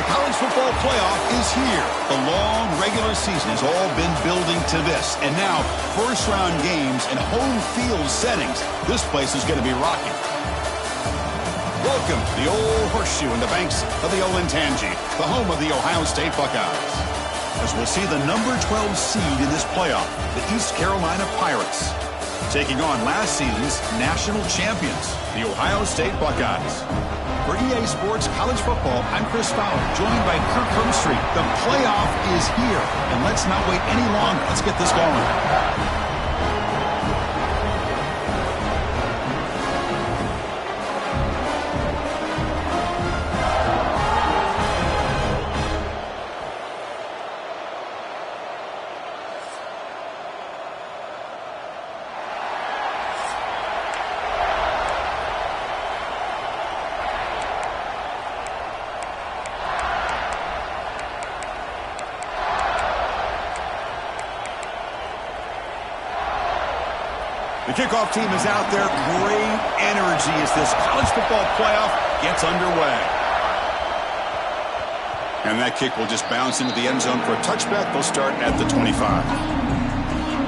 college football playoff is here. The long regular season has all been building to this. And now, first-round games and home field settings. This place is going to be rocking. Welcome to the old horseshoe in the banks of the Olentangy, the home of the Ohio State Buckeyes. As we'll see the number 12 seed in this playoff, the East Carolina Pirates, taking on last season's national champions, the Ohio State Buckeyes. For EA Sports College Football, I'm Chris Fowler, joined by Kirk Herbstreit. The playoff is here, and let's not wait any longer. Let's get this going. The kickoff team is out there. Great energy as this college football playoff gets underway. And that kick will just bounce into the end zone for a touchback. They'll start at the 25.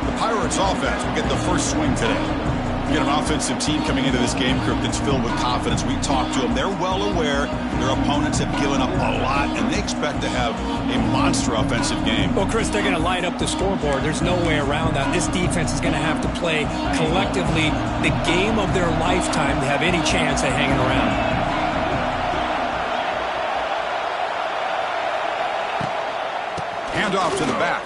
The Pirates offense will get the first swing today. You get an offensive team coming into this game group that's filled with confidence. We talked to them. They're well aware their opponents have given up a lot, and they expect to have a monster offensive game. Well, Chris, they're going to light up the scoreboard. There's no way around that. This defense is going to have to play collectively the game of their lifetime to have any chance at hanging around. Hand off to the back.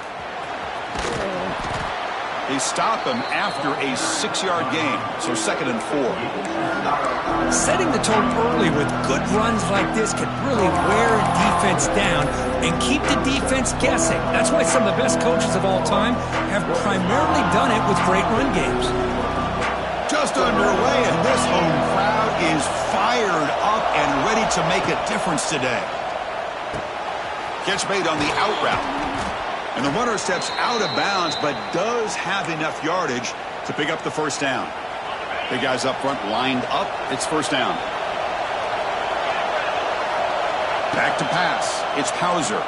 They stop him after a 6-yard gain, so 2nd and 4. Setting the tone early with good runs like this can really wear a defense down and keep the defense guessing. That's why some of the best coaches of all time have primarily done it with great run games. Just underway, and this home crowd is fired up and ready to make a difference today. Catch made on the out route. And the runner steps out of bounds, but does have enough yardage to pick up the first down. Big guys up front lined up. It's first down. Back to pass. It's Hauser.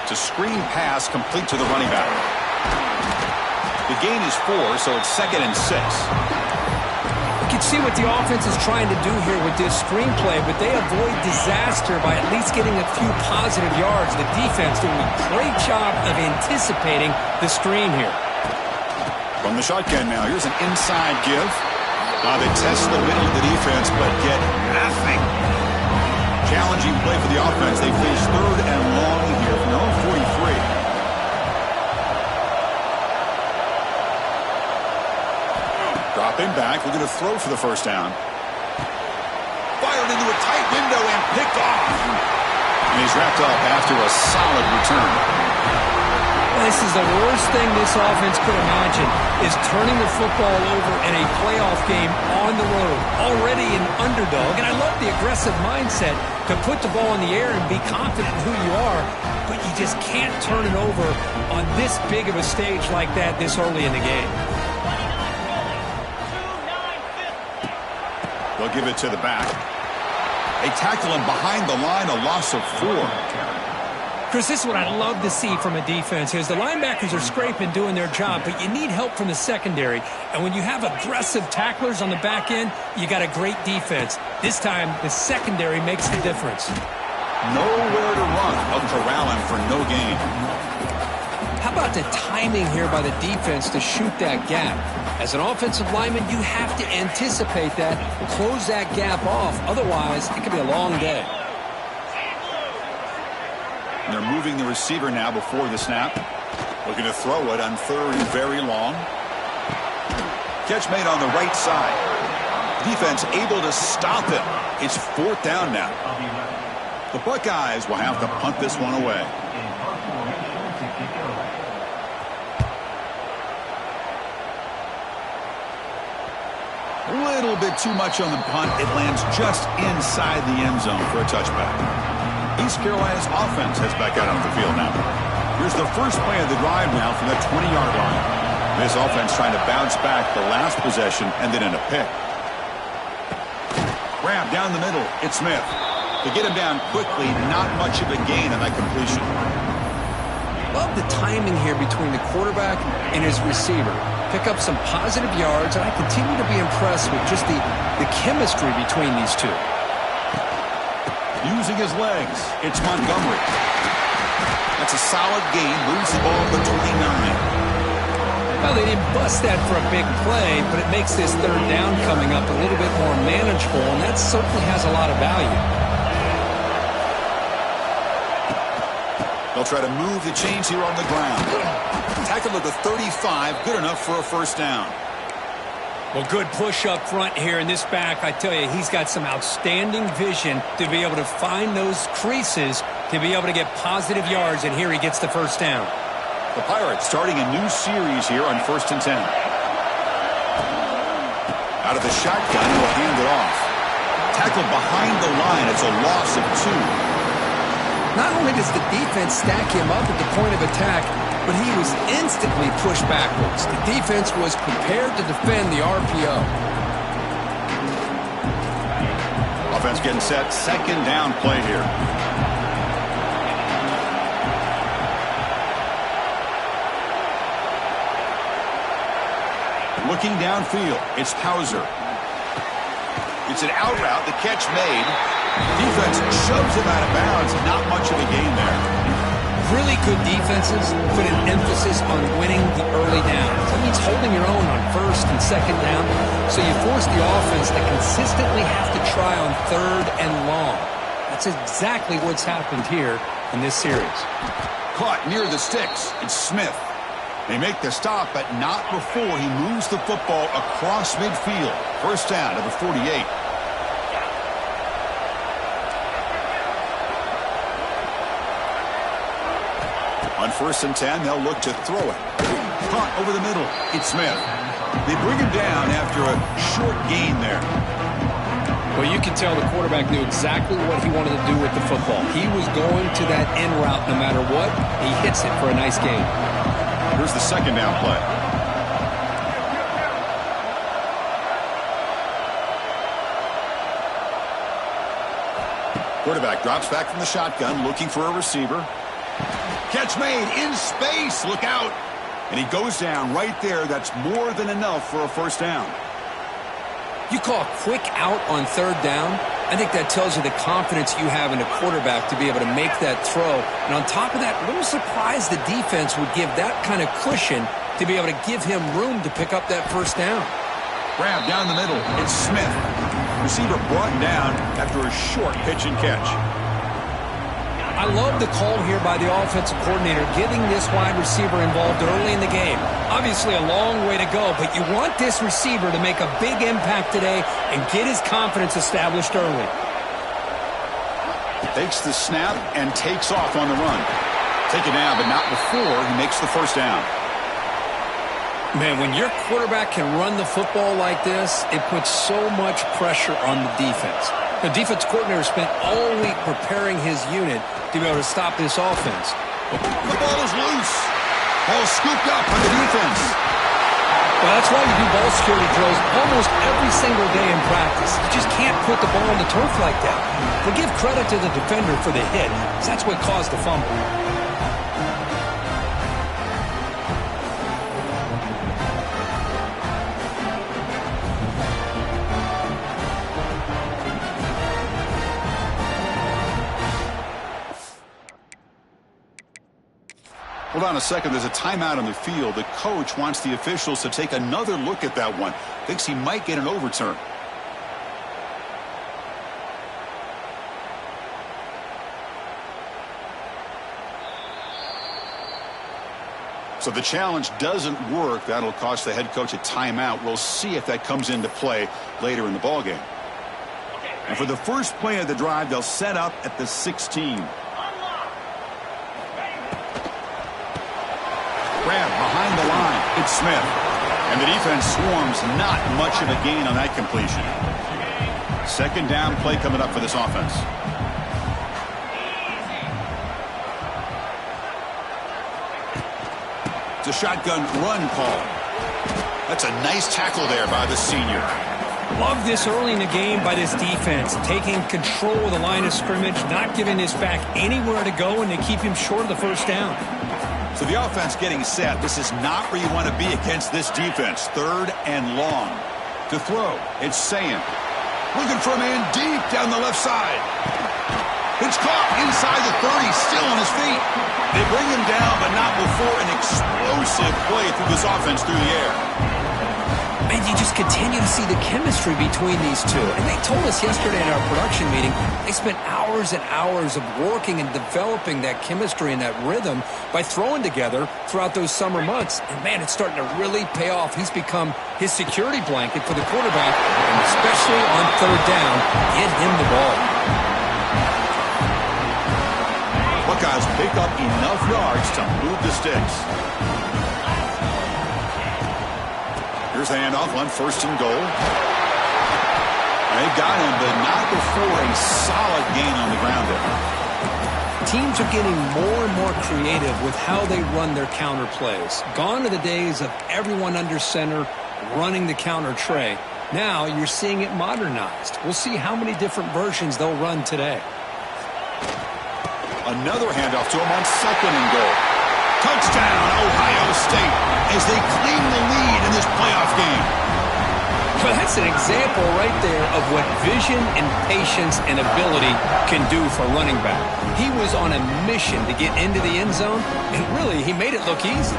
It's a screen pass complete to the running back. The gain is 4, so it's 2nd and 6. You can see what the offense is trying to do here with this screenplay, but they avoid disaster by at least getting a few positive yards. The defense doing a great job of anticipating the screen here. From the shotgun now, here's an inside give. They test the middle of the defense, but get nothing. Challenging play for the offense. They face 3rd and long here from their own 43. Dropping back, we're going to throw for the first down. Fired into a tight window and picked off. And he's wrapped up after a solid return. This is the worst thing this offense could imagine, is turning the football over in a playoff game on the road. Already an underdog, and I love the aggressive mindset to put the ball in the air and be confident in who you are, but you just can't turn it over on this big of a stage like that this early in the game. They'll give it to the back. They tackle him behind the line, a loss of 4. Chris, this is what I love to see from a defense is the linebackers are scraping, doing their job, but you need help from the secondary. And when you have aggressive tacklers on the back end, you got a great defense. This time, the secondary makes the difference. Nowhere to run. They'll corral him for no gain. How about the timing here by the defense to shoot that gap? As an offensive lineman, you have to anticipate that, close that gap off. Otherwise, it could be a long day. And they're moving the receiver now before the snap. Looking to throw it on 3rd and very long. Catch made on the right side. Defense able to stop him. It's 4th down now. The Buckeyes will have to punt this one away. A little bit too much on the punt. It lands just inside the end zone for a touchback. East Carolina's offense heads back out on the field now. Here's the first play of the drive now from the 20-yard line. This offense trying to bounce back the last possession and then in a pick. Grab down the middle. It's Smith. To get him down quickly, not much of a gain on that completion. Love the timing here between the quarterback and his receiver. Pick up some positive yards, and I continue to be impressed with just the chemistry between these two. Using his legs, it's Montgomery. That's a solid gain, moves the ball to the 29. Well, they didn't bust that for a big play, but it makes this third down coming up a little bit more manageable, and that certainly has a lot of value. They'll try to move the chains here on the ground. Tackle at the 35, good enough for a first down. Well, good push up front here in this back. I tell you, he's got some outstanding vision to be able to find those creases, to be able to get positive yards, and here he gets the first down. The Pirates starting a new series here on 1st and 10. Out of the shotgun, he'll hand it off. Tackled behind the line. It's a loss of 2. Not only does the defense stack him up at the point of attack, but he was instantly pushed backwards. The defense was prepared to defend the RPO. Offense getting set. Second down play here. Looking downfield, it's Hauser. It's an out route, the catch made. Defense shoves him out of bounds. Not much of a gain there. Really good defenses put an emphasis on winning the early downs. That means holding your own on first and second down. So you force the offense to consistently have to try on third and long. That's exactly what's happened here in this series. Caught near the sticks. It's Smith. They make the stop, but not before he moves the football across midfield. First down to the 48. On 1st and 10, they'll look to throw it. Caught over the middle. It's Smith. They bring him down after a short gain there. Well, you can tell the quarterback knew exactly what he wanted to do with the football. He was going to that end route no matter what. He hits it for a nice gain. Here's the second down play. Quarterback drops back from the shotgun, looking for a receiver. Catch made in space. Look out. And he goes down right there. That's more than enough for a first down. You call a quick out on third down. I think that tells you the confidence you have in a quarterback to be able to make that throw. And on top of that, a little surprised the defense would give that kind of cushion to be able to give him room to pick up that first down. Grab down the middle. It's Smith. Receiver brought down after a short pitch and catch. I love the call here by the offensive coordinator, getting this wide receiver involved early in the game. Obviously a long way to go, but you want this receiver to make a big impact today and get his confidence established early. Takes the snap and takes off on the run. Take it down, but not before he makes the first down. Man, when your quarterback can run the football like this, it puts so much pressure on the defense. The defense coordinator spent all week preparing his unit to be able to stop this offense. The ball is loose. Ball scooped up by the defense. Well, that's why you do ball security drills almost every single day in practice. You just can't put the ball on the turf like that. But give credit to the defender for the hit, because that's what caused the fumble. Hold on a second. There's a timeout on the field. The coach wants the officials to take another look at that one. Thinks he might get an overturn. So the challenge doesn't work. That'll cost the head coach a timeout. We'll see if that comes into play later in the ballgame. And for the first play of the drive, they'll set up at the 16. Grab behind the line. It's Smith. And the defense swarms. Not much of a gain on that completion. Second down play coming up for this offense. It's a shotgun run call. That's a nice tackle there by the senior. Love this early in the game by this defense, taking control of the line of scrimmage, not giving this back anywhere to go, and they keep him short of the first down. So the offense getting set. This is not where you want to be against this defense. 3rd and long. To throw, it's Sayin. Looking for a man deep down the left side. It's caught inside the 30, still on his feet. They bring him down, but not before an explosive play through this offense through the air. And you just continue to see the chemistry between these two. And they told us yesterday in our production meeting, they spent hours and hours of working and developing that chemistry and that rhythm by throwing together throughout those summer months. And, man, it's starting to really pay off. He's become his security blanket for the quarterback, and especially on 3rd down, get him the ball. Buckeyes pick up enough yards to move the sticks. Here's the handoff on 1st and goal. They got him, but not before a solid gain on the ground there. Teams are getting more and more creative with how they run their counter plays. Gone are the days of everyone under center running the counter tray. Now you're seeing it modernized. We'll see how many different versions they'll run today. Another handoff to him on 2nd and goal. Touchdown, Ohio State, as they claim the lead in this playoff game. Well, that's an example right there of what vision and patience and ability can do for a running back. He was on a mission to get into the end zone, and really, he made it look easy.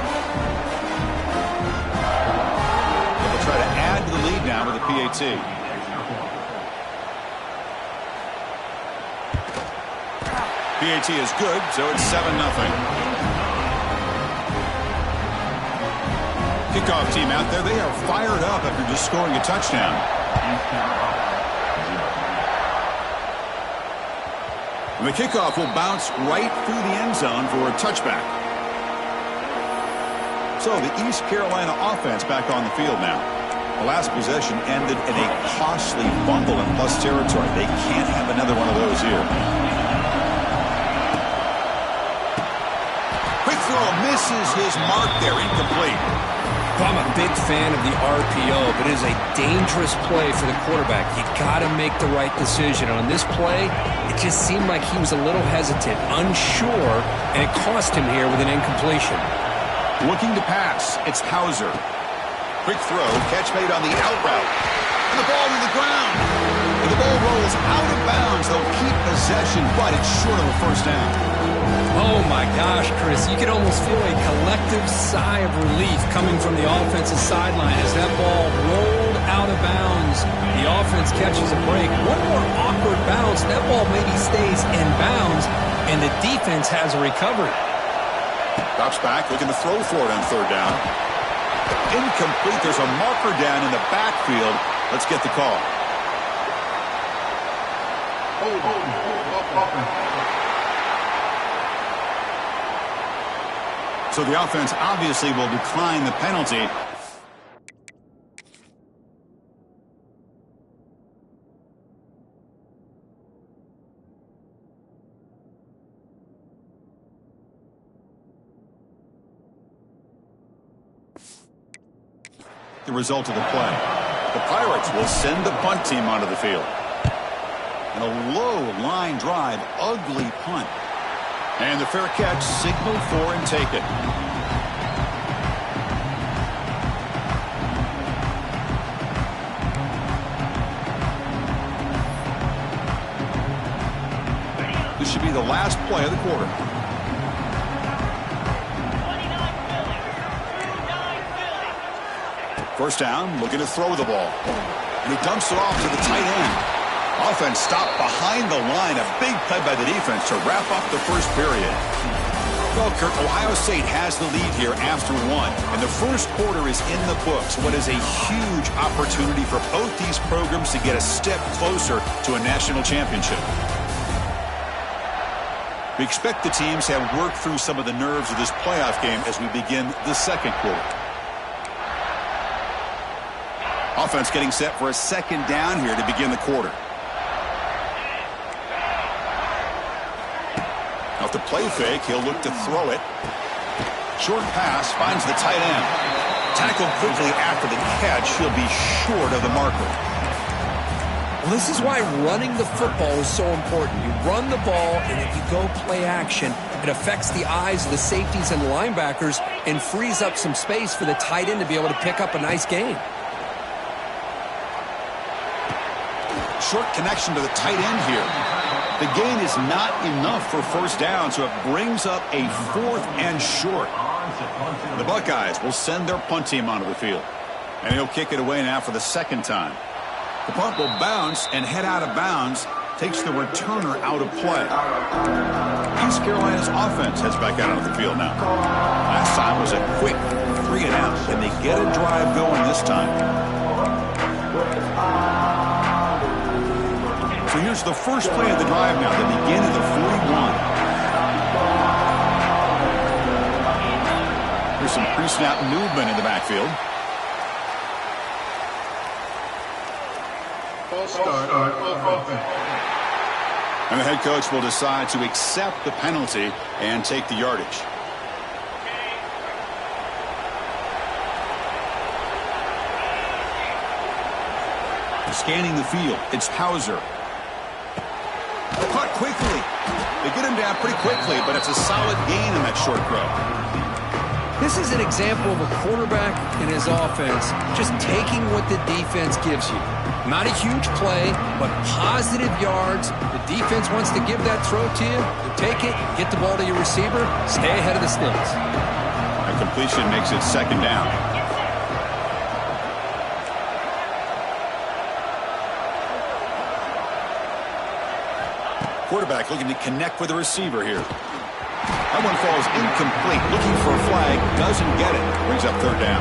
They'll try to add to the lead now with a PAT. PAT is good, so it's 7-0. Kickoff team out there, they are fired up after just scoring a touchdown. And the kickoff will bounce right through the end zone for a touchback. So the East Carolina offense back on the field now. The last possession ended in a costly fumble in plus territory. They can't have another one of those here. Quick throw misses his mark there, incomplete. I'm a big fan of the RPO, but it is a dangerous play for the quarterback. You got to make the right decision. On this play, it just seemed like he was a little hesitant, unsure, and it cost him here with an incompletion. Looking to pass, it's Hauser. Quick throw, catch made on the out route. And the ball to the ground. And the ball rolls out of bounds. They'll keep possession, but it's short of a first down. Oh, my gosh, Chris. You can almost feel a collective sigh of relief coming from the offensive sideline as that ball rolled out of bounds. The offense catches a break. One more awkward bounce. That ball maybe stays in bounds, and the defense has a recovery. Drops back, looking to throw for it on 3rd down. Incomplete. There's a marker down in the backfield. Let's get the call. So the offense obviously will decline the penalty. The result of the play. The Pirates will send the punt team onto the field. And a low line drive, ugly punt. And the fair catch, signaled for and taken. This should be the last play of the quarter. First down, looking to throw the ball. And he dumps it off to the tight end. Offense stopped behind the line. A big play by the defense to wrap up the first period. Well, Kurt, Ohio State has the lead here after 1. And the first quarter is in the books. What is a huge opportunity for both these programs to get a step closer to a national championship. We expect the teams have worked through some of the nerves of this playoff game as we begin the second quarter. Offense getting set for a second down here to begin the quarter. Off the play fake, he'll look to throw it. Short pass finds the tight end. Tackled quickly after the catch, he'll be short of the marker. Well, this is why running the football is so important. You run the ball, and if you go play action, it affects the eyes of the safeties and the linebackers and frees up some space for the tight end to be able to pick up a nice gain. Short connection to the tight end here. The gain is not enough for first down, so it brings up a 4th and short. The Buckeyes will send their punt team onto the field. And he'll kick it away now for the 2nd time. The punt will bounce and head out of bounds. Takes the returner out of play. East Carolina's offense heads back out onto the field now. Last time was a quick 3 and out. Can they get a drive going this time? So here's the first play of the drive now. They begin at the 41. Here's some pre-snap movement in the backfield. And the head coach will decide to accept the penalty and take the yardage. Scanning the field, it's Hauser. Caught quickly. They get him down pretty quickly, but it's a solid gain in that short throw. This is an example of a quarterback and his offense just taking what the defense gives you. Not a huge play, but positive yards. The defense wants to give that throw to you. You take it, get the ball to your receiver, stay ahead of the sticks. A completion makes it 2nd down. Quarterback looking to connect with the receiver here. That one falls incomplete. Looking for a flag. Doesn't get it. Brings up 3rd down.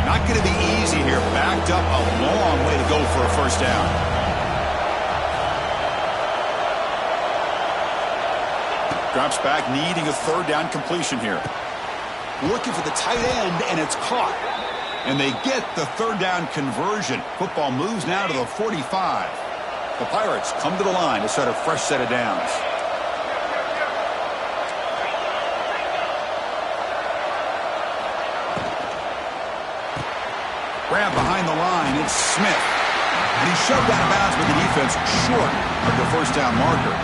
Not going to be easy here. Backed up a long way to go for a first down. Drops back, needing a 3rd down completion here. Looking for the tight end, and it's caught. And they get the 3rd down conversion. Football moves now to the 45. The Pirates come to the line to set a fresh set of downs. Grab behind the line. It's Smith. And he's shoved out of bounds with the defense short of the first down marker.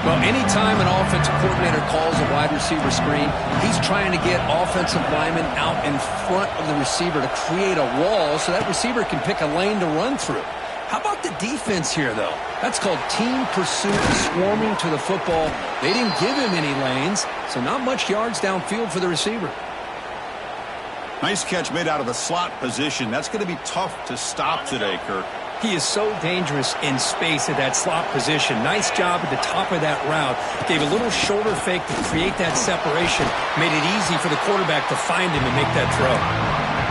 Well, anytime an offensive coordinator calls a wide receiver screen, he's trying to get offensive linemen out in front of the receiver to create a wall so that receiver can pick a lane to run through. How about the defense here, though? That's called team pursuit, swarming to the football. They didn't give him any lanes, so not much yards downfield for the receiver. Nice catch made out of the slot position. That's going to be tough to stop today, Kirk. He is so dangerous in space at that slot position. Nice job at the top of that route. Gave a little shoulder fake to create that separation. Made it easy for the quarterback to find him and make that throw.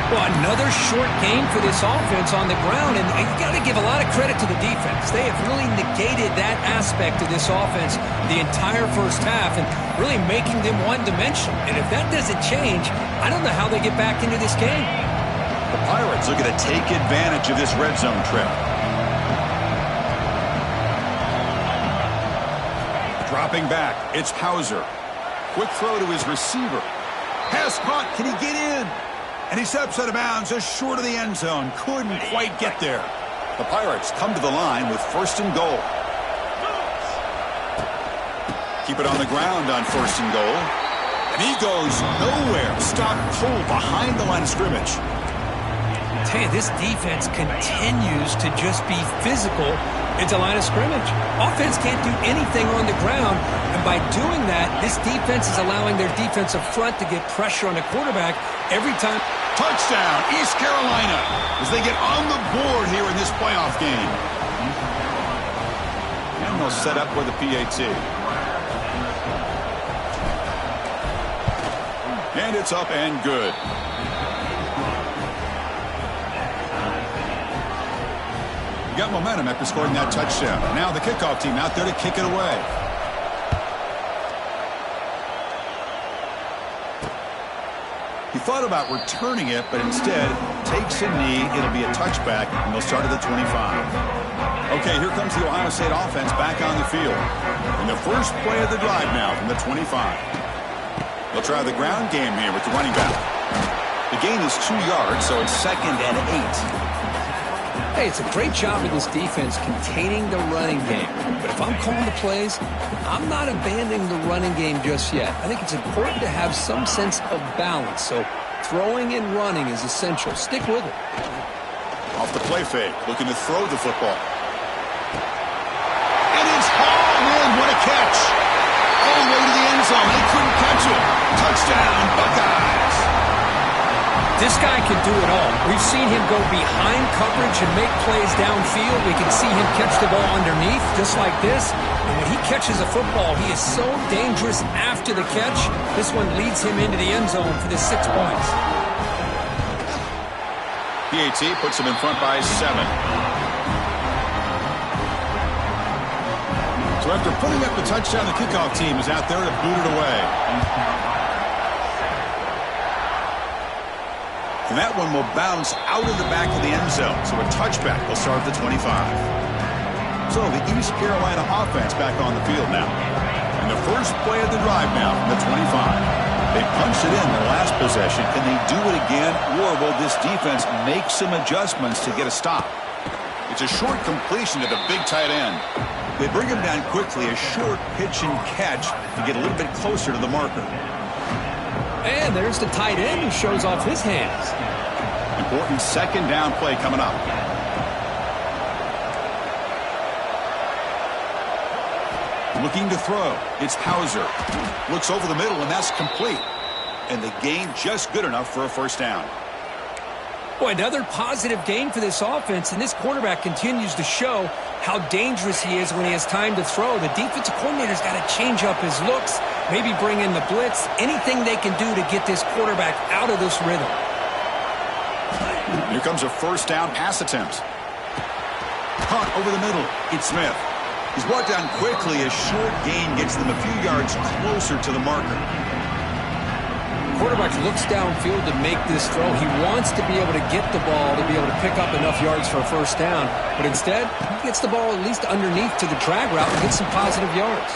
Well, another short game for this offense on the ground, and you got to give a lot of credit to the defense. They have really negated that aspect of this offense the entire first half and really making them one-dimensional. And if that doesn't change, I don't know how they get back into this game. The Pirates looking to take advantage of this red zone trip. Dropping back, it's Hauser. Quick throw to his receiver. Pass caught, can he get in? And he steps out of bounds just short of the end zone. Couldn't quite get there. The Pirates come to the line with 1st and goal. Keep it on the ground on 1st and goal. And he goes nowhere. Stopped cold behind the line of scrimmage. I tell you, this defense continues to just be physical at the line of scrimmage. Offense can't do anything on the ground, and by doing that, this defense is allowing their defensive front to get pressure on the quarterback every time. Touchdown, East Carolina, as they get on the board here in this playoff game. And they'll set up with a PAT. And it's up and good. Got momentum after scoring that touchdown. Now the kickoff team out there to kick it away. He thought about returning it, but instead takes a knee. It'll be a touchback, and they'll start at the 25. Okay, here comes the Ohio State offense back on the field. And the first play of the drive now from the 25. They'll try the ground game here with the running back. The gain is 2 yards, so it's 2nd and 8. Hey, it's a great job of this defense containing the running game. But if I'm calling the plays, I'm not abandoning the running game just yet. I think it's important to have some sense of balance. So throwing and running is essential. Stick with it. Off the play fake, looking to throw the football. And it's hauled in. What a catch. All the way to the end zone. They couldn't catch it. Touchdown, Buckeyes. This guy can do it all. We've seen him go behind coverage and make plays downfield. We can see him catch the ball underneath, just like this. And when he catches a football, he is so dangerous after the catch. This one leads him into the end zone for the 6 points. PAT puts him in front by 7. So after putting up the touchdown, the kickoff team is out there to boot it away. And that one will bounce out of the back of the end zone. So a touchback will start at the 25. So the East Carolina offense back on the field now. And the first play of the drive now from the 25. They punched it in their last possession. Can they do it again? Or will this defense make some adjustments to get a stop? It's a short completion to the big tight end. They bring him down quickly. A short pitch and catch to get a little bit closer to the marker. And there's the tight end who shows off his hands. Important 2nd down play coming up. Looking to throw. It's Hauser. Looks over the middle, and that's complete. And the gain just good enough for a 1st down. Boy, another positive gain for this offense, and this quarterback continues to show how dangerous he is when he has time to throw. The defensive coordinator's got to change up his looks, maybe bring in the blitz, anything they can do to get this quarterback out of this rhythm. Here comes a 1st down pass attempt. Caught over the middle. It's Smith. He's brought down quickly. A short gain gets them a few yards closer to the marker. Quarterback looks downfield to make this throw. He wants to be able to get the ball to be able to pick up enough yards for a 1st down. But instead, he gets the ball at least underneath to the drag route and gets some positive yards.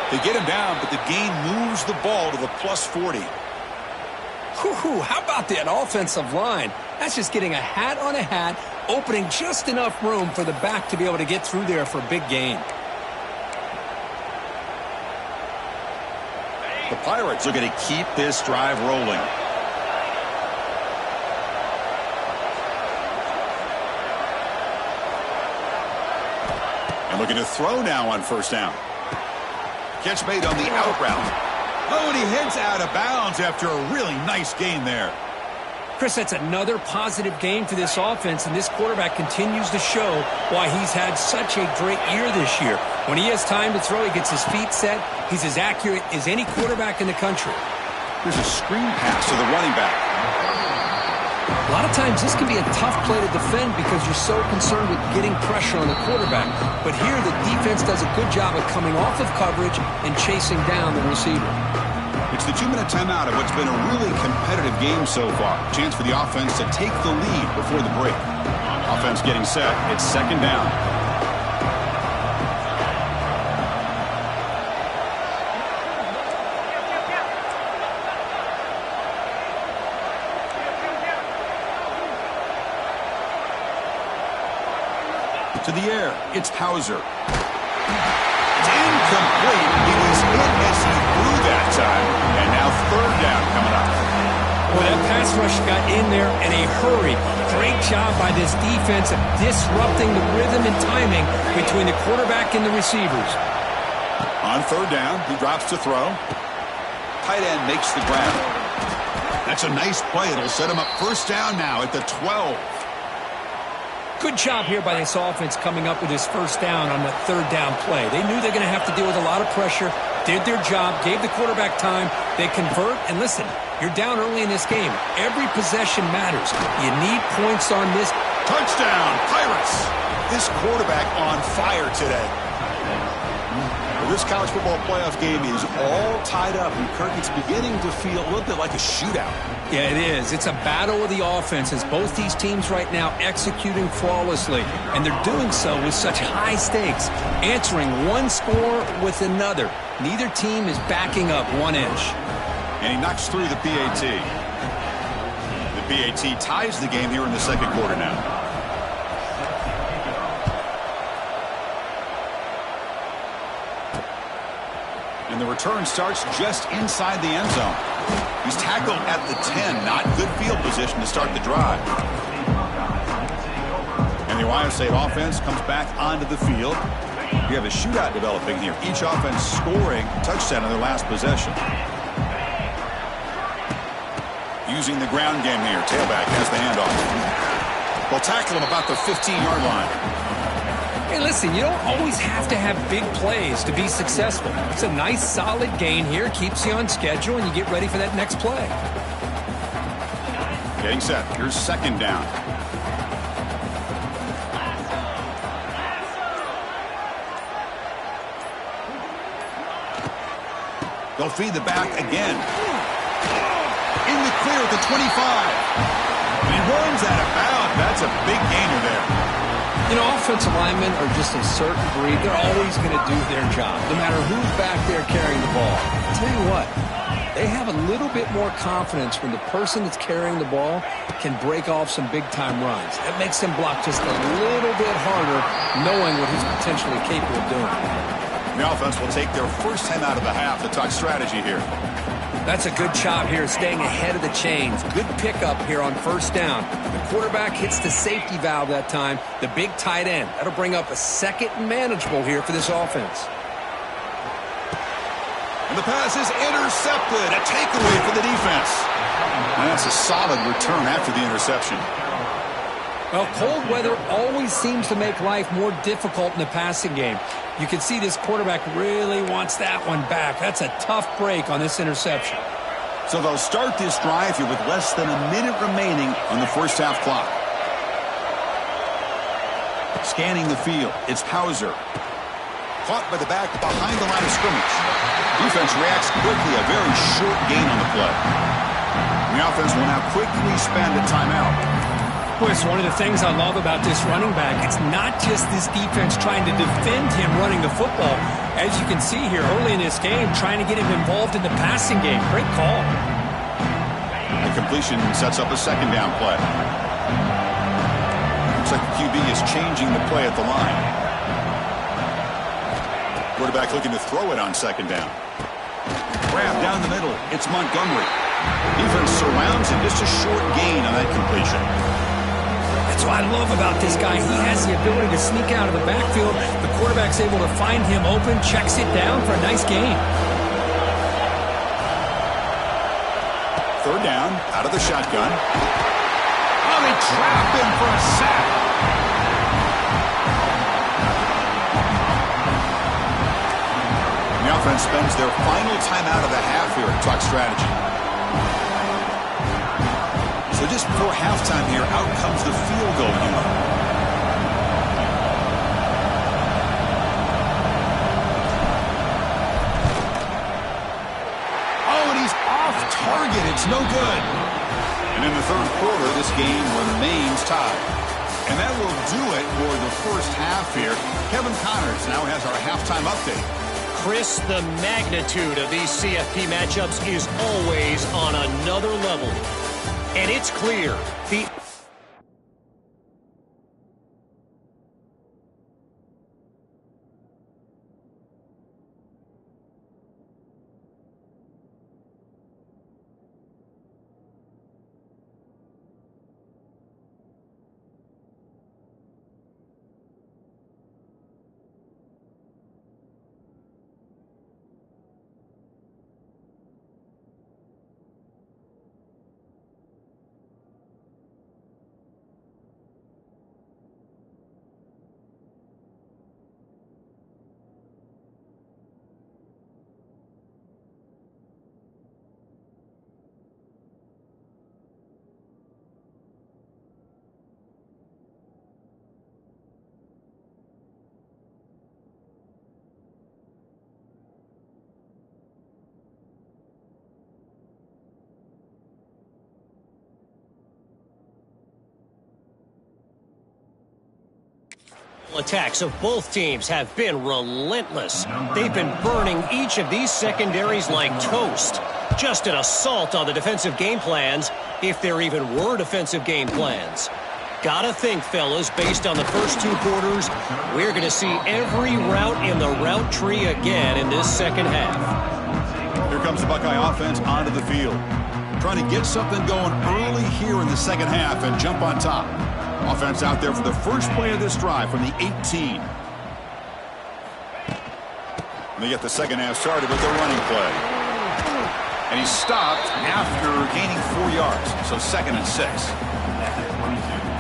They get him down, but the gain moves the ball to the plus 40. Whew, how about that offensive line? That's just getting a hat on a hat, opening just enough room for the back to be able to get through there for a big gain. The Pirates are going to keep this drive rolling. And looking to throw now on 1st down. Catch made on the out route. Oh, and he heads out of bounds after a really nice gain there. Chris, that's another positive gain for this offense, and this quarterback continues to show why he's had such a great year this year. When he has time to throw, he gets his feet set. He's as accurate as any quarterback in the country. There's a screen pass to the running back. A lot of times this can be a tough play to defend because you're so concerned with getting pressure on the quarterback. But here the defense does a good job of coming off of coverage and chasing down the receiver. It's the 2-minute timeout of what's been a really competitive game so far. Chance for the offense to take the lead before the break. Offense getting set. It's 2nd down. To the air. It's Hauser. It's incomplete. He was hit as he threw that time. And now 3rd down coming up. Well, that pass rush got in there in a hurry. Great job by this defense of disrupting the rhythm and timing between the quarterback and the receivers. On 3rd down, he drops to throw. Tight end makes the grab. That's a nice play. It'll set him up 1st down now at the 12. Good job here by this offense coming up with his 1st down on the 3rd down play. They knew they're going to have to deal with a lot of pressure, did their job, gave the quarterback time. They convert, and listen, you're down early in this game. Every possession matters. You need points on this. Touchdown, Pirates! This quarterback on fire today. Well, this college football playoff game is all tied up, and Kirk, it's beginning to feel a little bit like a shootout. Yeah, it is. It's a battle of the offenses. Both these teams right now executing flawlessly, and they're doing so with such high stakes, answering one score with another. Neither team is backing up 1 inch. And he knocks through the PAT. The PAT ties the game here in the second quarter now. And the return starts just inside the end zone. He's tackled at the 10. Not good field position to start the drive. And the Ohio State offense comes back onto the field. You have a shootout developing here. Each offense scoring a touchdown on their last possession. Using the ground game here. Tailback has the handoff. They'll tackle him about the 15-yard line. Hey, listen, you don't always have to have big plays to be successful. It's a nice, solid gain here. Keeps you on schedule, and you get ready for that next play. Getting set. Here's second down. They'll feed the back again. In the clear at the 25. And he runs out of bounds. That's a big gainer there. You know, offensive linemen are just a certain breed. They're always going to do their job, no matter who's back there carrying the ball. I'll tell you what, they have a little bit more confidence when the person that's carrying the ball can break off some big-time runs. That makes them block just a little bit harder, knowing what he's potentially capable of doing. The offense will take their first time out of the half to talk strategy here. That's a good job here, staying ahead of the chains. Good pickup here on first down. The quarterback hits the safety valve that time, the big tight end. That'll bring up a second and manageable here for this offense. And the pass is intercepted. A takeaway for the defense. And that's a solid return after the interception. Well, cold weather always seems to make life more difficult in the passing game. You can see this quarterback really wants that one back. That's a tough break on this interception. So they'll start this drive here with less than a minute remaining on the first half clock. Scanning the field, it's Hauser. Caught by the back behind the line of scrimmage. Defense reacts quickly, a very short gain on the play. And the offense will now quickly spend a timeout. Boy, it's one of the things I love about this running back. It's not just this defense trying to defend him running the football. As you can see here early in this game, trying to get him involved in the passing game. Great call. The completion sets up a second down play. Looks like the QB is changing the play at the line. Quarterback looking to throw it on second down. Grab down the middle. It's Montgomery. Defense surrounds him. Just a short gain on that completion. That's what I love about this guy. He has the ability to sneak out of the backfield. The quarterback's able to find him open, checks it down for a nice gain. Third down, out of the shotgun. Oh, they trap him for a sack. And the offense spends their final time out of the half here at Talk Strategy. So just before halftime here, out comes the field goal unit. Oh, and he's off target. It's no good. And in the third quarter, this game remains tied. And that will do it for the first half here. Kevin Connors now has our halftime update. Chris, the magnitude of these CFP matchups is always on another level. And it's clear, the attacks of both teams have been relentless. They've been burning each of these secondaries like toast. Just an assault on the defensive game plans, if there even were defensive game plans. Gotta think, fellas, based on the first 2 quarters, we're going to see every route in the route tree again in this second half. Here comes the Buckeye offense onto the field. Trying to get something going early here in the second half and jump on top. Offense out there for the first play of this drive from the 18. They get the second half started with their running play. And he stopped after gaining 4 yards. So 2nd and 6.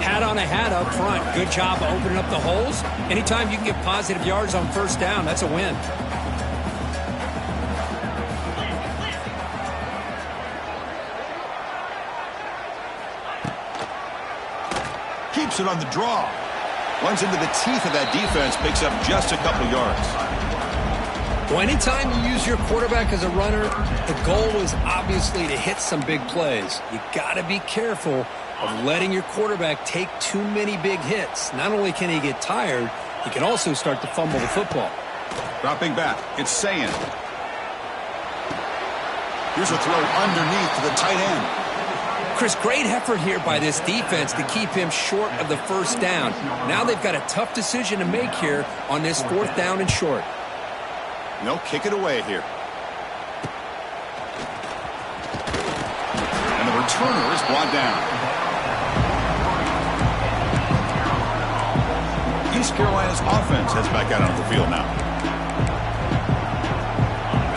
Hat on a hat up front. Good job opening up the holes. Anytime you can get positive yards on first down, that's a win. Keeps it on the draw. Runs into the teeth of that defense. Picks up just a couple yards. Well, anytime you use your quarterback as a runner, the goal is obviously to hit some big plays. You got to be careful of letting your quarterback take too many big hits. Not only can he get tired, he can also start to fumble the football. Dropping back, it's Sayin. Here's a throw underneath to the tight end. Chris, great effort here by this defense to keep him short of the first down. Now they've got a tough decision to make here on this 4th down and short. They'll kick it away here. And the returner is brought down. East Carolina's offense heads back out onto the field now.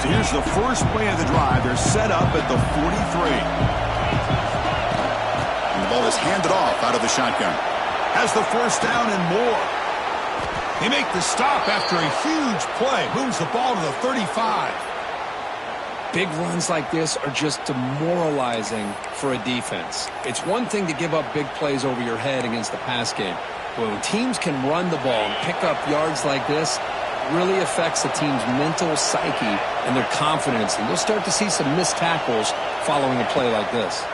So here's the first play of the drive. They're set up at the 43. And the ball is handed off out of the shotgun. Has the first down and more. They make the stop after a huge play. Moves the ball to the 35. Big runs like this are just demoralizing for a defense. It's one thing to give up big plays over your head against the pass game. But when teams can run the ball and pick up yards like this, it really affects the team's mental psyche and their confidence. And you'll start to see some missed tackles following a play like this.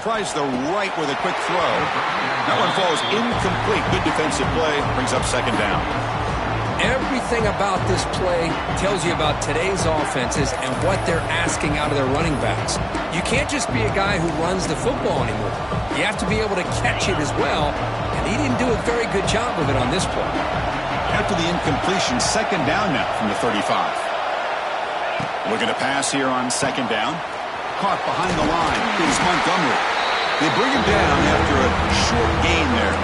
Tries the right with a quick throw. That one falls incomplete. Good defensive play. Brings up 2nd down. Everything about this play tells you about today's offenses and what they're asking out of their running backs. You can't just be a guy who runs the football anymore. You have to be able to catch it as well, and he didn't do a very good job of it on this play. After the incompletion, 2nd down now from the 35. Looking to pass here on 2nd down. Caught behind the line is Montgomery. They bring him down after a short gain there.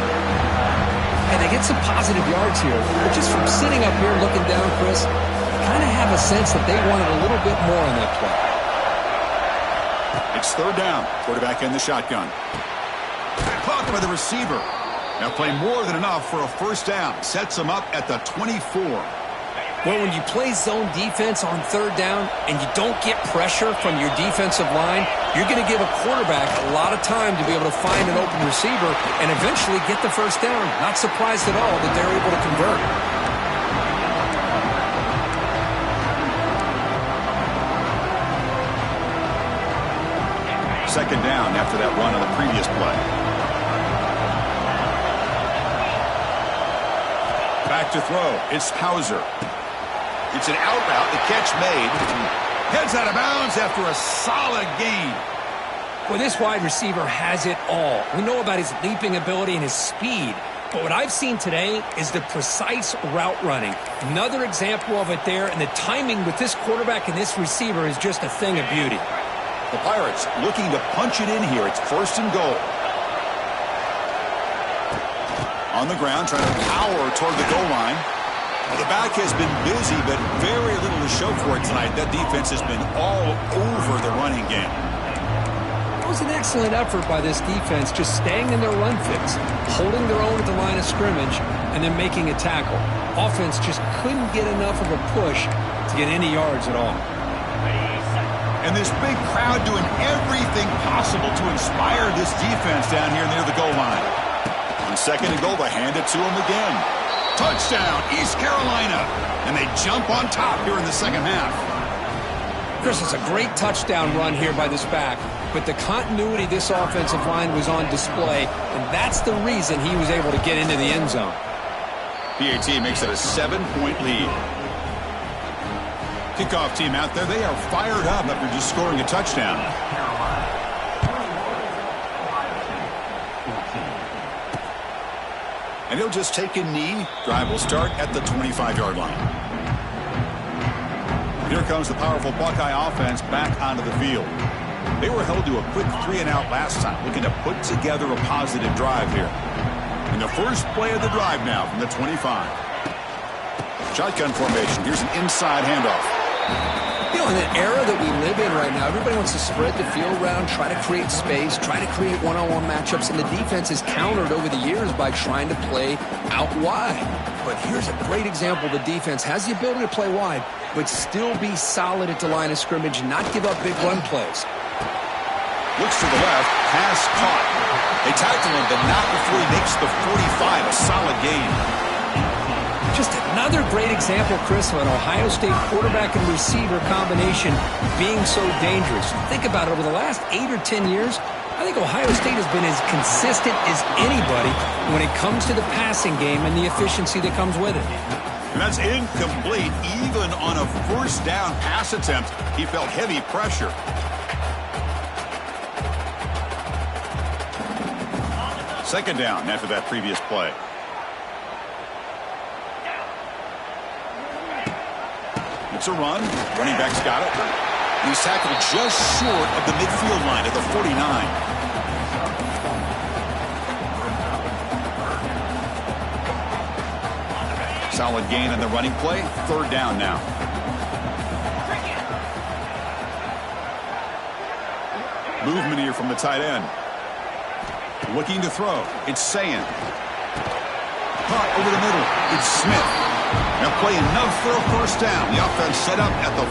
And they get some positive yards here. But just from sitting up here looking down, Chris, you kind of have a sense that they wanted a little bit more on that play. It's 3rd down. Quarterback in the shotgun. Caught by the receiver. Now play more than enough for a first down. Sets him up at the 24. Well, when you play zone defense on 3rd down and you don't get pressure from your defensive line, you're going to give a quarterback a lot of time to be able to find an open receiver and eventually get the first down. Not surprised at all that they're able to convert. 2nd down after that run on the previous play. Back to throw. It's Hauser. It's an out route. The catch made. Heads out of bounds after a solid gain. Well, this wide receiver has it all. We know about his leaping ability and his speed. But what I've seen today is the precise route running. Another example of it there, and the timing with this quarterback and this receiver is just a thing of beauty. The Pirates looking to punch it in here. It's 1st and goal. On the ground, trying to power toward the goal line. Well, the back has been busy, but very little to show for it tonight. That defense has been all over the running game. It was an excellent effort by this defense, just staying in their run fix, holding their own at the line of scrimmage, and then making a tackle. Offense just couldn't get enough of a push to get any yards at all. And this big crowd doing everything possible to inspire this defense down here near the goal line. On 2nd and goal, they hand it to him again. Touchdown, East Carolina. And they jump on top here in the second half. Chris, it's a great touchdown run here by this back, but the continuity of this offensive line was on display, and that's the reason he was able to get into the end zone. PAT makes it a 7-point lead. Kickoff team out there, they are fired up after just scoring a touchdown. And he'll just take a knee. Drive will start at the 25-yard line. Here comes the powerful Buckeye offense back onto the field. They were held to a quick 3-and-out last time, looking to put together a positive drive here. And the first play of the drive now from the 25. Shotgun formation. Here's an inside handoff. You know, in the era that we live in right now, everybody wants to spread the field around, try to create space, try to create one-on-one matchups, and the defense has countered over the years by trying to play out wide. But here's a great example. The defense has the ability to play wide, but still be solid at the line of scrimmage and not give up big run plays. Looks to the left, pass caught. They tackle him, but not before he makes the 45, a solid gain. Just another great example, Chris, of an Ohio State quarterback and receiver combination being so dangerous. Think about it, over the last 8 or 10 years, I think Ohio State has been as consistent as anybody when it comes to the passing game and the efficiency that comes with it. And that's incomplete. Even on a first down pass attempt, he felt heavy pressure. Second down after that previous play. It's a run. Running back's got it. He's tackled just short of the midfield line at the 49. Solid gain on the running play. Third down now. Movement here from the tight end. Looking to throw. It's Sayin. Caught over the middle. It's Smith. Now play enough for a first down. The offense set up at the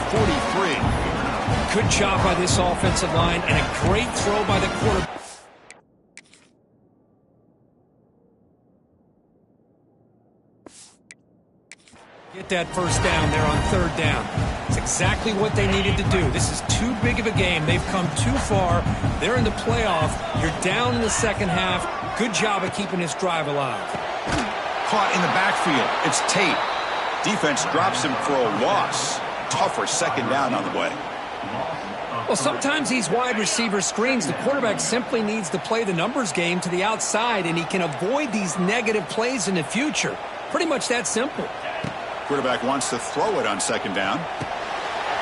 43. Good job by this offensive line and a great throw by the quarterback. Get that first down there on third down. It's exactly what they needed to do. This is too big of a game. They've come too far. They're in the playoff. You're down in the second half. Good job of keeping this drive alive. Caught in the backfield. It's Tate. Defense drops him for a loss. Tougher second down on the way. Well, sometimes these wide receiver screens, the quarterback simply needs to play the numbers game to the outside, and he can avoid these negative plays in the future. Pretty much that simple. Quarterback wants to throw it on second down.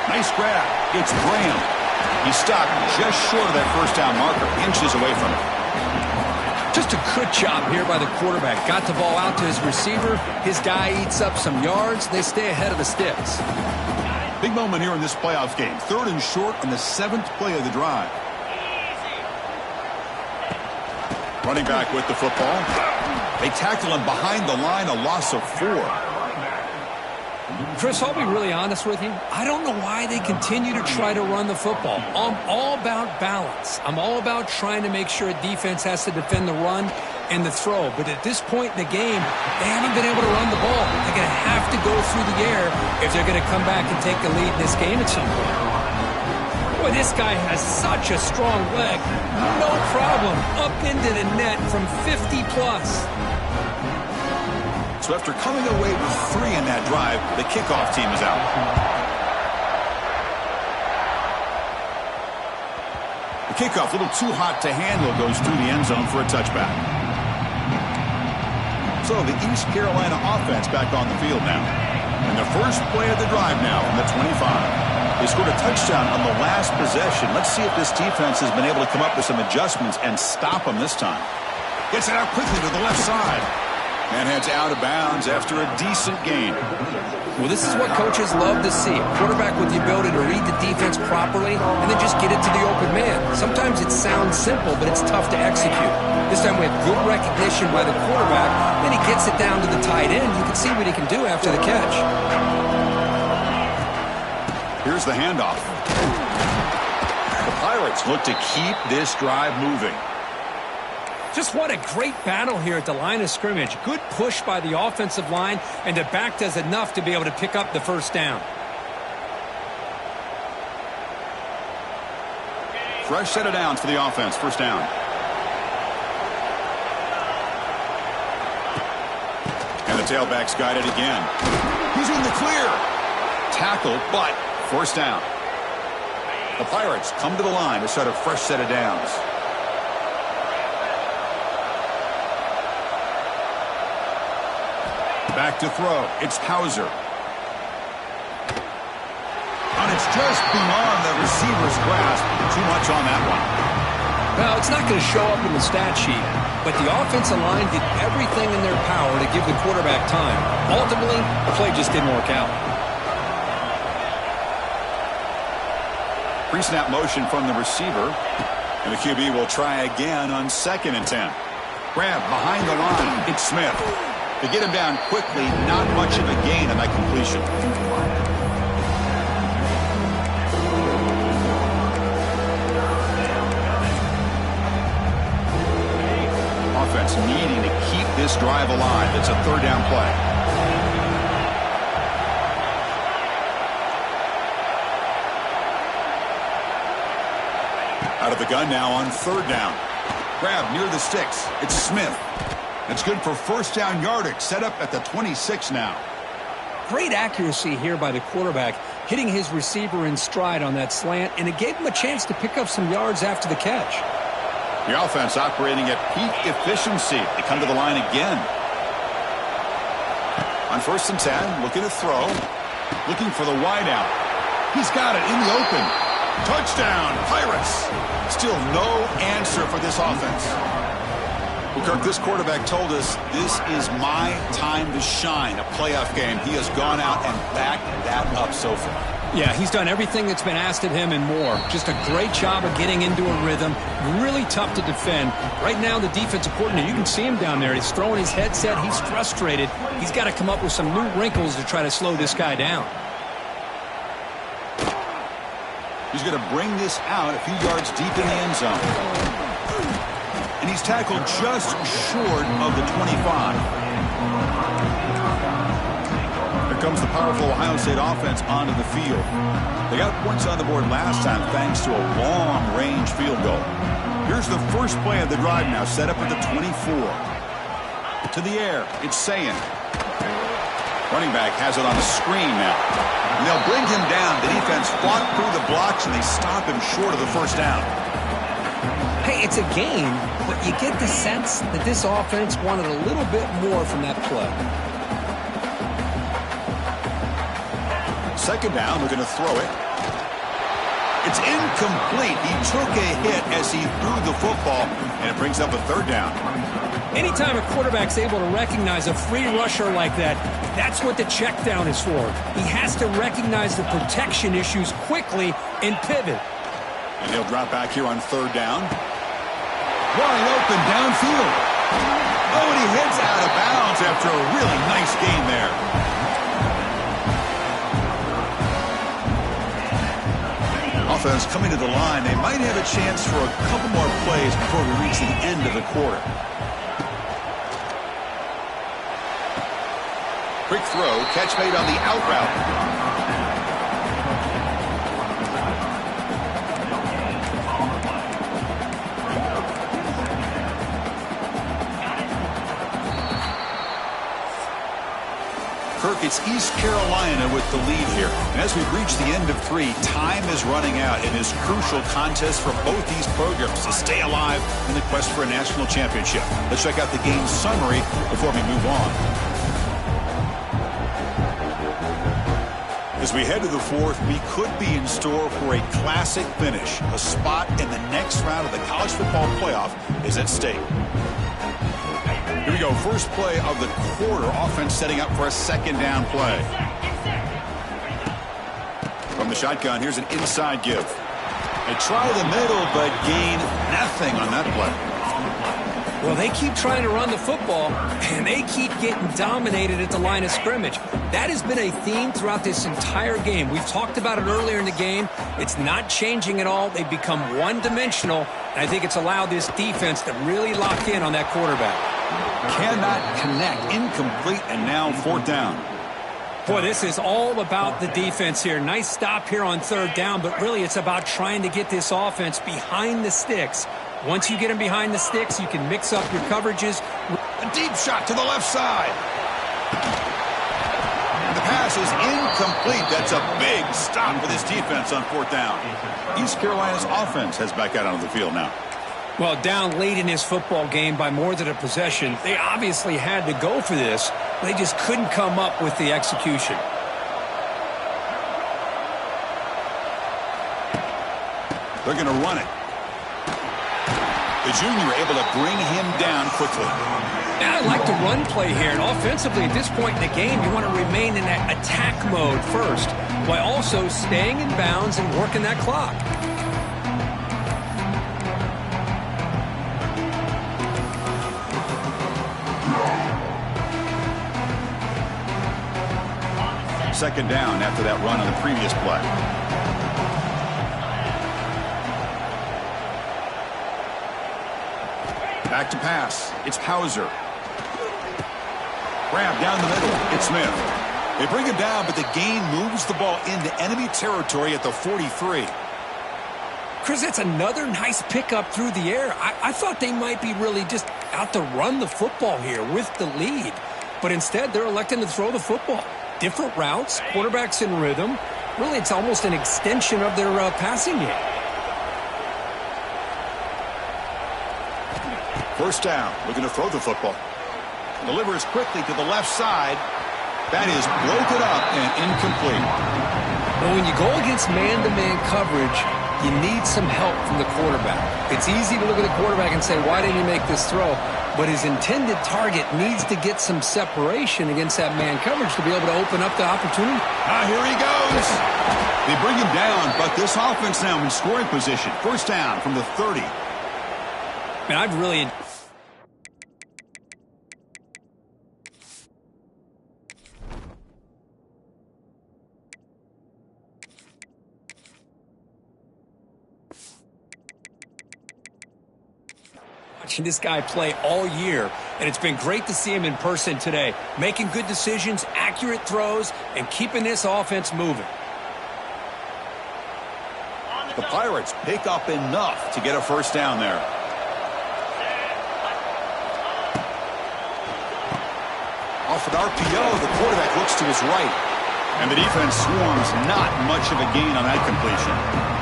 Nice grab. It's Graham. He stopped just short of that first down marker, inches away from it. Just a good job here by the quarterback. Got the ball out to his receiver. His guy eats up some yards. They stay ahead of the sticks. Big moment here in this playoff game. Third and short on the 7th play of the drive. Running back with the football. They tackle him behind the line, a loss of 4. Chris, I'll be really honest with you. I don't know why they continue to try to run the football. I'm all about balance. I'm all about trying to make sure a defense has to defend the run and the throw. But at this point in the game, they haven't been able to run the ball. They're going to have to go through the air if they're going to come back and take the lead in this game at some point. Boy, this guy has such a strong leg. No problem. Up into the net from 50-plus. So after coming away with 3 in that drive, the kickoff team is out. The kickoff, a little too hot to handle, goes through the end zone for a touchback. So the East Carolina offense back on the field now. And the first play of the drive now from the 25. They scored a touchdown on the last possession. Let's see if this defense has been able to come up with some adjustments and stop them this time. Gets it out quickly to the left side. And heads out of bounds after a decent gain. Well, this is what coaches love to see. A quarterback with the ability to read the defense properly and then just get it to the open man. Sometimes it sounds simple, but it's tough to execute. This time we have good recognition by the quarterback. Then he gets it down to the tight end. You can see what he can do after the catch. Here's the handoff. The Pirates look to keep this drive moving. Just what a great battle here at the line of scrimmage. Good push by the offensive line, and the back does enough to be able to pick up the first down. Fresh set of downs for the offense. First down. And the tailback's got it again. He's in the clear. Tackle, but First down. The Pirates come to the line to start a fresh set of downs. Back to throw. It's Hauser. And it's just beyond the receiver's grasp. Too much on that one. Well, it's not going to show up in the stat sheet, but the offensive line did everything in their power to give the quarterback time. Ultimately, the play just didn't work out. Pre-snap motion from the receiver. And the QB will try again on 2nd and 10. Grab behind the line. It's Smith. To get him down quickly, not much of a gain on that completion. Offense needing to keep this drive alive. It's a 3rd down play. Out of the gun now on 3rd down. Grab near the sticks. It's Smith. It's good for 1st down yardage. Set up at the 26 now. Great accuracy here by the quarterback, hitting his receiver in stride on that slant, and it gave him a chance to pick up some yards after the catch. The offense operating at peak efficiency. They come to the line again. On 1st and 10, looking to throw. Looking for the wideout. He's got it in the open. Touchdown, Pirates. Still no answer for this offense. Well, Kirk, this quarterback told us this is my time to shine, a playoff game. He has gone out and backed that up so far. Yeah, he's done everything that's been asked of him and more. Just a great job of getting into a rhythm. Really tough to defend. Right now, the defensive coordinator, you can see him down there. He's throwing his headset. He's frustrated. He's got to come up with some new wrinkles to try to slow this guy down. He's going to bring this out a few yards deep in the end zone. And he's tackled just short of the 25. Here comes the powerful Ohio State offense onto the field. They got points on the board last time thanks to a long-range field goal. Here's the first play of the drive now, set up at the 24. To the air, it's Sayin. Running back has it on a screen now. And they'll bring him down. The defense fought through the blocks, and they stop him short of the 1st down. Hey, it's a game, but you get the sense that this offense wanted a little bit more from that play. 2nd down, they're going to throw it. It's incomplete. He took a hit as he threw the football, and it brings up a 3rd down. Anytime a quarterback's able to recognize a free rusher like that, that's what the check down is for. He has to recognize the protection issues quickly and pivot. And he'll drop back here on 3rd down. Wide open downfield. Oh, and he heads out of bounds after a really nice gain there. Offense coming to the line. They might have a chance for a couple more plays before we reach the end of the quarter. Quick throw, catch made on the out route. Kirk, it's East Carolina with the lead here. And as we reach the end of 3, time is running out in this crucial contest for both these programs to stay alive in the quest for a national championship. Let's check out the game summary before we move on. As we head to the 4th, we could be in store for a classic finish. A spot in the next round of the college football playoff is at stake. Here we go. First play of the quarter. Offense setting up for a 2nd down play. From the shotgun, here's an inside give. They try the middle, but gain nothing on that play. Well, they keep trying to run the football, and they keep getting dominated at the line of scrimmage. That has been a theme throughout this entire game. We've talked about it earlier in the game. It's not changing at all. They've become one-dimensional, and I think it's allowed this defense to really lock in on that quarterback. Cannot connect. Incomplete, and now 4th down. Boy, this is all about the defense here. Nice stop here on 3rd down, but really it's about trying to get this offense behind the sticks. Once you get them behind the sticks, you can mix up your coverages. A deep shot to the left side. And the pass pass is incomplete. That's a big stop for this defense on fourth down. East Carolina's offense heads back out onto the field now. Well, down late in this football game by more than a possession, they obviously had to go for this. They just couldn't come up with the execution. They're going to run it. The junior able to bring him down quickly. Yeah, I like the run play here. And offensively, at this point in the game, you want to remain in that attack mode first, while also staying in bounds and working that clock. Second down after that run on the previous play. Back to pass. It's Hauser. Grab down the middle. It's Smith. They bring him down, but the gain moves the ball into enemy territory at the 43. Chris, that's another nice pickup through the air. I thought they might be really just out to run the football here with the lead. But instead, they're electing to throw the football. Different routes, quarterbacks in rhythm. Really, it's almost an extension of their passing game. First down, looking to throw the football. Delivers quickly to the left side. That is broken up and incomplete. Well, when you go against man-to-man coverage, you need some help from the quarterback. It's easy to look at the quarterback and say, why didn't he make this throw? But his intended target needs to get some separation against that man coverage to be able to open up the opportunity. Here he goes. They bring him down, but this offense now in scoring position. First down from the 30. Man, I've really... watching this guy play all year, and it's been great to see him in person today, making good decisions, accurate throws, and keeping this offense moving. The Pirates pick up enough to get a first down there. Off an RPO, the quarterback looks to his right, and the defense swarms. Not much of a gain on that completion.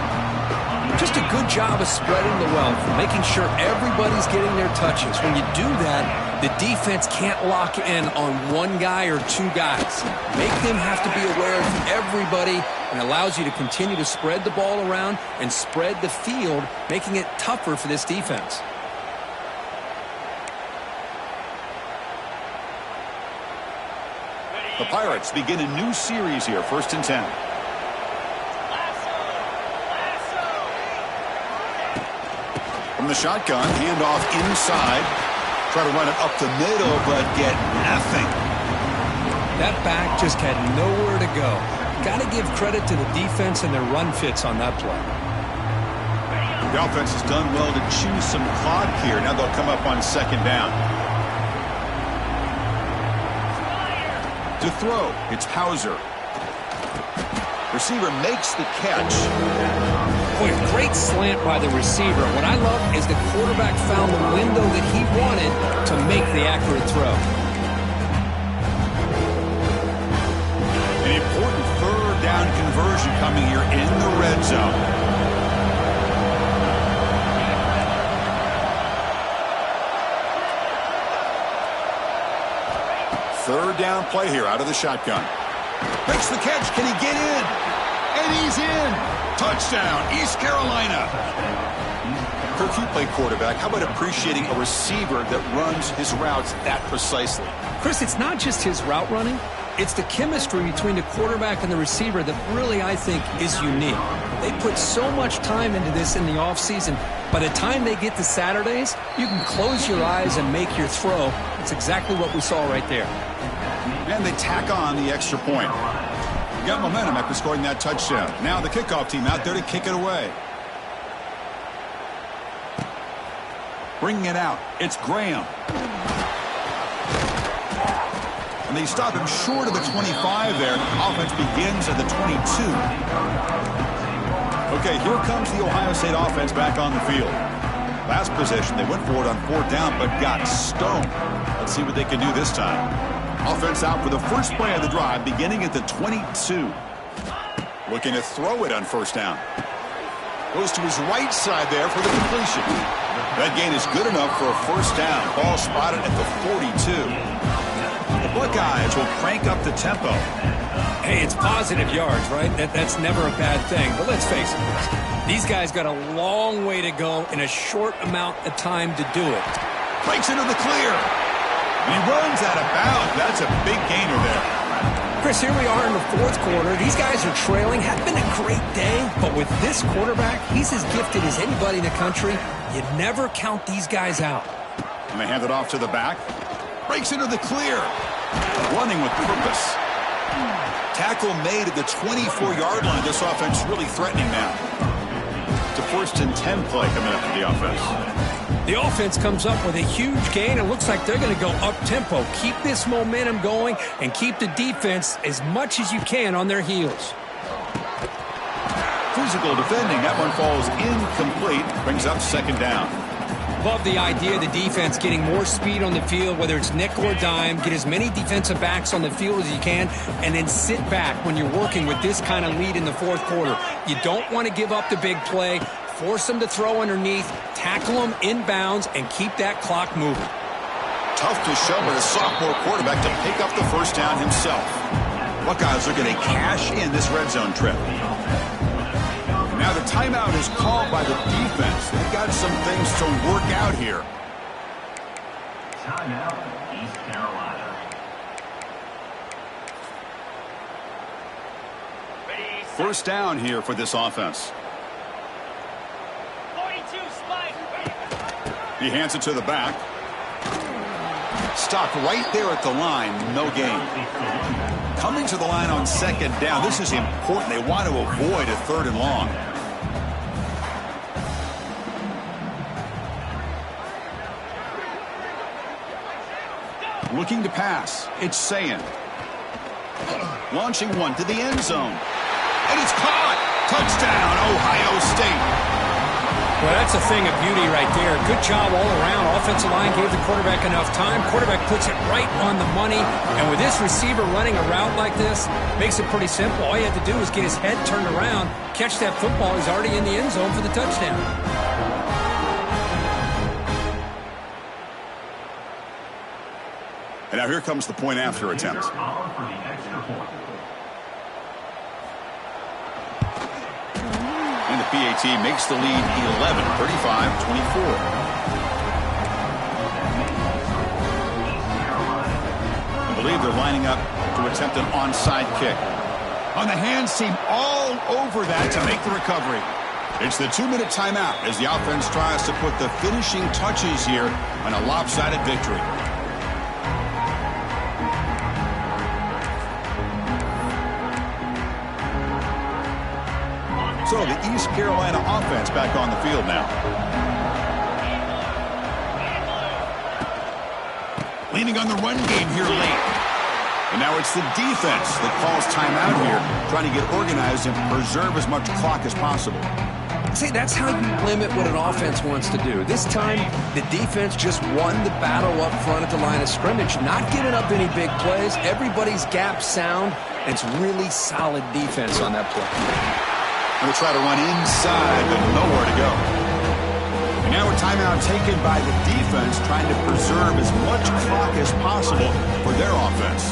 Just a good job of spreading the wealth, making sure everybody's getting their touches. When you do that, the defense can't lock in on one guy or two guys. Make them have to be aware of everybody, and allows you to continue to spread the ball around and spread the field, making it tougher for this defense. The Pirates begin a new series here, 1st and 10. From the shotgun, handoff inside. Try to run it up the middle, but get nothing. That back just had nowhere to go. Got to give credit to the defense and their run fits on that play. The offense has done well to choose some clock here. Now they'll come up on second down. To throw, it's Hauser. Receiver makes the catch. Boy, a great slant by the receiver. What I love is the quarterback found the window that he wanted to make the accurate throw. An important third down conversion coming here in the red zone. Third down play here out of the shotgun. Makes the catch. Can he get in? And he's in. Touchdown, East Carolina. Kirk, you play quarterback. How about appreciating a receiver that runs his routes that precisely? Chris, it's not just his route running. It's the chemistry between the quarterback and the receiver that really, I think, is unique. They put so much time into this in the offseason. By the time they get to Saturdays, you can close your eyes and make your throw. That's exactly what we saw right there. And they tack on the extra point. Got momentum after scoring that touchdown. Now the kickoff team out there to kick it away. Bringing it out, it's Graham. And they stop him short of the 25 there. Offense begins at the 22. Okay, here comes the Ohio State offense back on the field. Last possession, they went for it on fourth down, but got stoned. Let's see what they can do this time. Offense out for the first play of the drive, beginning at the 22. Looking to throw it on first down. Goes to his right side there for the completion. That gain is good enough for a first down. Ball spotted at the 42. The Buckeyes will crank up the tempo. Hey, it's positive yards, right? That's never a bad thing. But let's face it, these guys got a long way to go in a short amount of time to do it. Breaks into the clear. And he runs out of bounds. That's a big gainer there. Chris, here we are in the fourth quarter. These guys are trailing. Hadn't been a great day, but with this quarterback, he's as gifted as anybody in the country. You never count these guys out. And they hand it off to the back. Breaks into the clear. Running with purpose. Tackle made at the 24-yard line. This offense really threatening now. It's a 1st and 10 play coming up for the offense. The offense comes up with a huge gain. It looks like they're going to go up-tempo. Keep this momentum going and keep the defense as much as you can on their heels. Physical defending. That one falls incomplete. Brings up second down. Love the idea of the defense getting more speed on the field, whether it's nickel or dime. Get as many defensive backs on the field as you can, and then sit back when you're working with this kind of lead in the fourth quarter. You don't want to give up the big play. Force them to throw underneath, tackle them inbounds, and keep that clock moving. Tough to show with a sophomore quarterback to pick up the first down himself. Buckeyes are going to cash in this red zone trip. Now the timeout is called by the defense. They've got some things to work out here. Timeout, East Carolina. First down here for this offense. 42 spike. He hands it to the back. Stopped right there at the line. No gain. Coming to the line on second down. This is important. They want to avoid a 3rd and long. Looking to pass. It's Sayin. Launching one to the end zone. And it's caught. Touchdown, Ohio State. Well, that's a thing of beauty right there. Good job all around. Offensive line gave the quarterback enough time. Quarterback puts it right on the money. And with this receiver running a route like this, makes it pretty simple. All you have to do is get his head turned around, catch that football. He's already in the end zone for the touchdown. And now here comes the point after attempt. And the PAT makes the lead 11, 35-24. I believe they're lining up to attempt an onside kick. On the hands team all over that to make the recovery. It's the 2-minute timeout as the offense tries to put the finishing touches here on a lopsided victory. So the East Carolina offense back on the field now. Leaning on the run game here late. And now it's the defense that calls timeout here, trying to get organized and preserve as much clock as possible. See, that's how you limit what an offense wants to do. This time, the defense just won the battle up front at the line of scrimmage, not giving up any big plays. Everybody's gap sound. It's really solid defense on that play. Going to try to run inside, but nowhere to go. And now a timeout taken by the defense, trying to preserve as much clock as possible for their offense.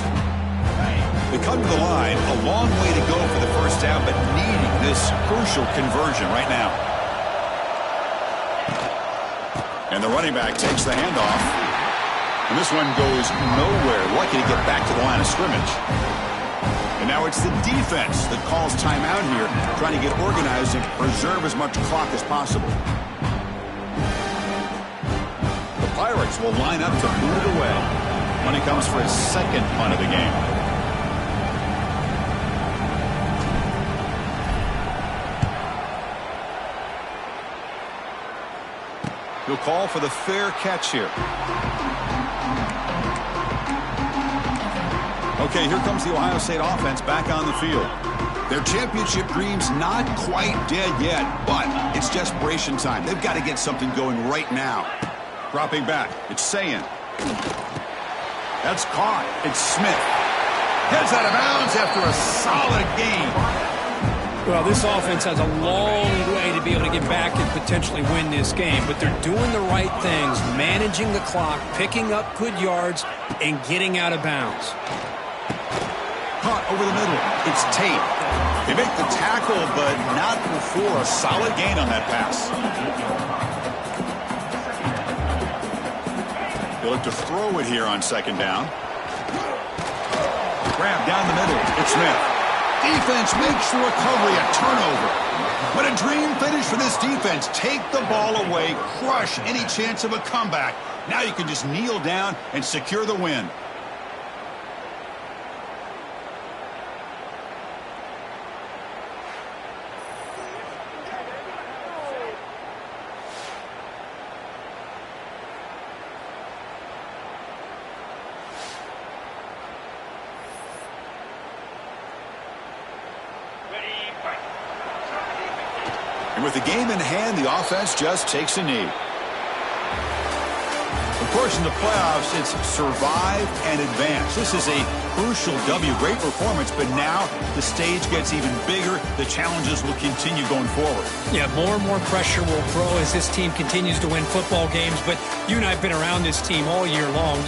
They come to the line, a long way to go for the first down, but needing this crucial conversion right now. And the running back takes the handoff. And this one goes nowhere. Lucky to get back to the line of scrimmage. And now it's the defense that calls timeout here, trying to get organized and preserve as much clock as possible. The Pirates will line up to boot it away when it comes for his second punt of the game. He'll call for the fair catch here. Okay, here comes the Ohio State offense back on the field. Their championship dreams not quite dead yet, but it's desperation time. They've got to get something going right now. Dropping back, it's Sayin. That's caught. It's Smith. Heads out of bounds after a solid gain. Well, this offense has a long way to be able to get back and potentially win this game, but they're doing the right things, managing the clock, picking up good yards, and getting out of bounds. Caught over the middle. It's Tate. They make the tackle, but not before a solid gain on that pass. They look to throw it here on second down. Grab down the middle. It's Smith. Defense makes the recovery a turnover. What a dream finish for this defense. Take the ball away, crush any chance of a comeback. Now you can just kneel down and secure the win. And with the game in hand, the offense just takes a knee. Of course, in the playoffs, it's survive and advance. This is a crucial W. Great performance, but now the stage gets even bigger. The challenges will continue going forward. Yeah, more and more pressure will grow as this team continues to win football games, but you and I have been around this team all year long.